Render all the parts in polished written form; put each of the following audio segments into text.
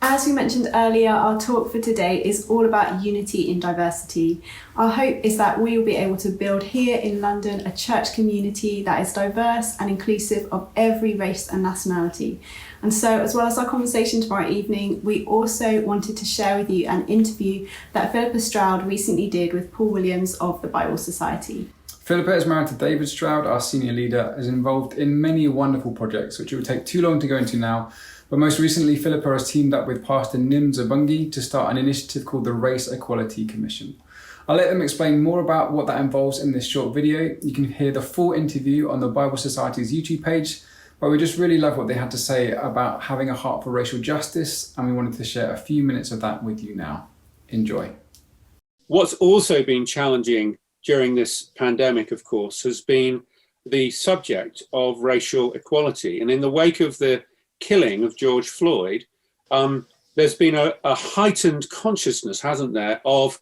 As we mentioned earlier, our talk for today is all about unity in diversity. Our hope is that we will be able to build here in London a church community that is diverse and inclusive of every race and nationality. And so, as well as our conversation tomorrow evening, we also wanted to share with you an interview that Philippa Stroud recently did with Paul Williams of the Bible Society. Philippa is married to David Stroud, our senior leader, is involved in many wonderful projects, which it would take too long to go into now. But most recently, Philippa has teamed up with Pastor Nims Obunge to start an initiative called the Race Equality Commission. I'll let them explain more about what that involves in this short video. You can hear the full interview on the Bible Society's YouTube page, but we just really love what they had to say about having a heart for racial justice, and we wanted to share a few minutes of that with you now. Enjoy. What's also been challenging during this pandemic, of course, has been the subject of racial equality. And in the wake of the killing of George Floyd, there's been a heightened consciousness, hasn't there, of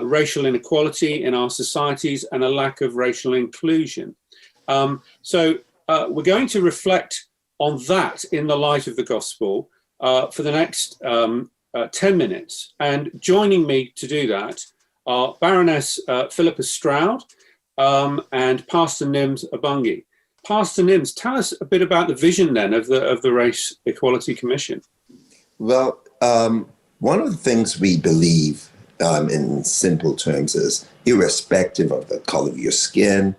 racial inequality in our societies and a lack of racial inclusion. So we're going to reflect on that in the light of the gospel for the next 10 minutes. And joining me to do that are Baroness Philippa Stroud and Pastor Nims Obunge. Pastor Nims, tell us a bit about the vision then of the Race Equality Commission. Well, one of the things we believe in simple terms is irrespective of the color of your skin,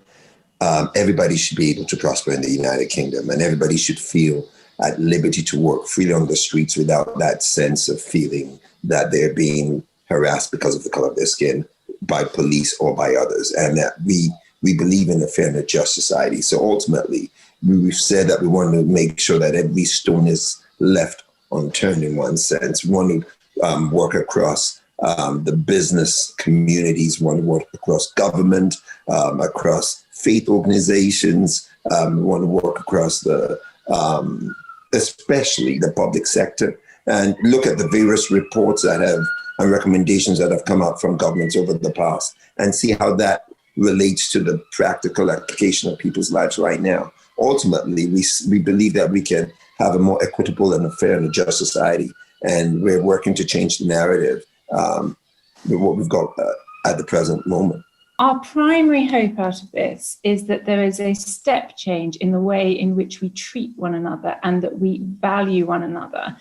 everybody should be able to prosper in the United Kingdom, and everybody should feel at liberty to work freely on the streets without that sense of feeling that they're being harassed because of the color of their skin by police or by others, and that we believe in a fair and a just society. So ultimately, we've said that we want to make sure that every stone is left unturned in one sense. We want to work across the business communities, we want to work across government, across faith organizations, we want to work across especially the public sector, and look at the various reports and recommendations that have come out from governments over the past and see how that relates to the practical application of people's lives right now. Ultimately, we believe that we can have a more equitable and a fair and a just society, and we're working to change the narrative with what we've got at the present moment. Our primary hope out of this is that there is a step change in the way in which we treat one another and that we value one another.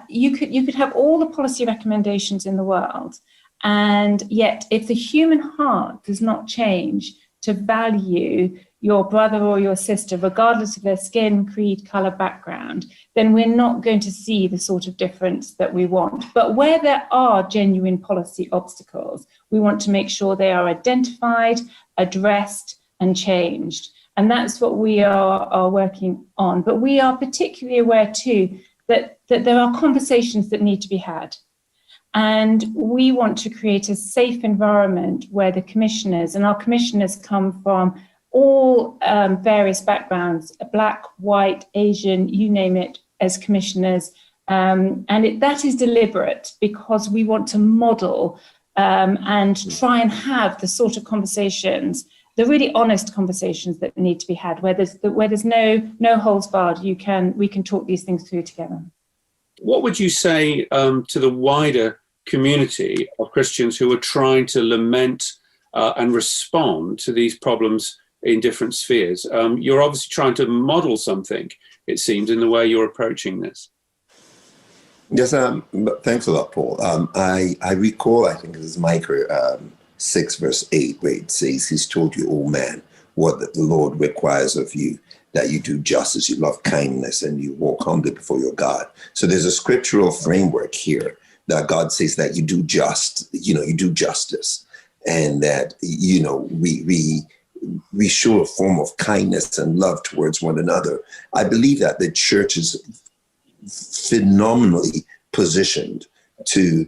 You could have all the policy recommendations in the world, and yet if the human heart does not change to value your brother or your sister, regardless of their skin, creed, color, background, then we're not going to see the sort of difference that we want. But where there are genuine policy obstacles, we want to make sure they are identified, addressed, and changed. And that's what we are working on. But we are particularly aware too that there are conversations that need to be had. And we want to create a safe environment where the commissioners, and our commissioners come from all various backgrounds, Black, white, Asian, you name it, as commissioners. That is deliberate because we want to model and try and have the sort of conversations, the really honest conversations that need to be had, where there's no holds barred. We can talk these things through together. What would you say to the wider community of Christians who are trying to lament and respond to these problems in different spheres? You're obviously trying to model something, it seems, in the way you're approaching this. Yes, thanks a lot, Paul. I recall, I think it is Micah 6 verse 8, where it says, "He's told you, O man, what the Lord requires of you, that you do justice, you love kindness, and you walk humbly before your God." So there's a scriptural framework here that God says that you do justice, and that, we show a form of kindness and love towards one another. I believe that the church is phenomenally positioned to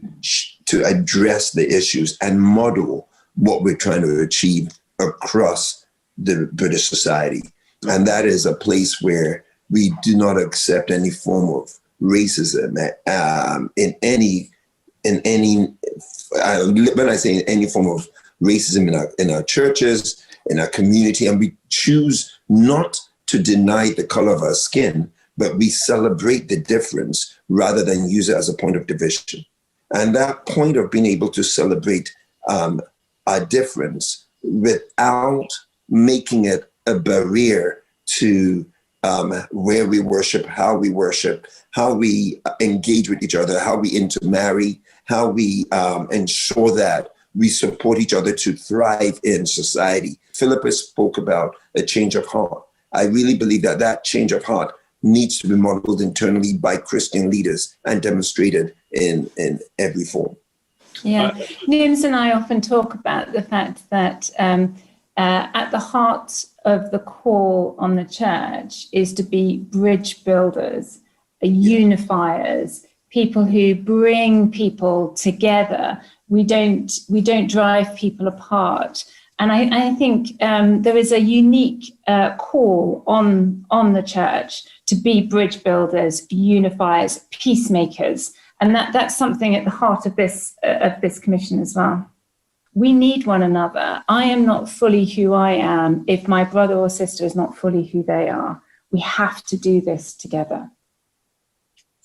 address the issues and model what we're trying to achieve across the British society. And that is a place where we do not accept any form of racism when I say any form of racism in our churches, in our community, and we choose not to deny the color of our skin, but we celebrate the difference rather than use it as a point of division. And that point of being able to celebrate our difference without making it a barrier to where we worship, how we engage with each other, how we intermarry, how we ensure that we support each other to thrive in society. Philippa spoke about a change of heart. I really believe that that change of heart needs to be modeled internally by Christian leaders and demonstrated in every form. Yeah, Nims and I often talk about the fact that at the heart of the call on the church is to be bridge builders, unifiers, people who bring people together. We don't drive people apart. And I think there is a unique call on the church to be bridge builders, unifiers, peacemakers. And that's something at the heart of this commission as well. We need one another. I am not fully who I am if my brother or sister is not fully who they are. We have to do this together.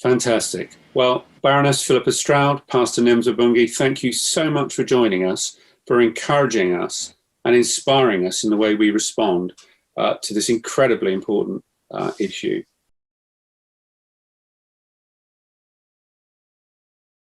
Fantastic. Well, Baroness Philippa Stroud, Pastor Nims Obunge, thank you so much for joining us, for encouraging us and inspiring us in the way we respond to this incredibly important issue.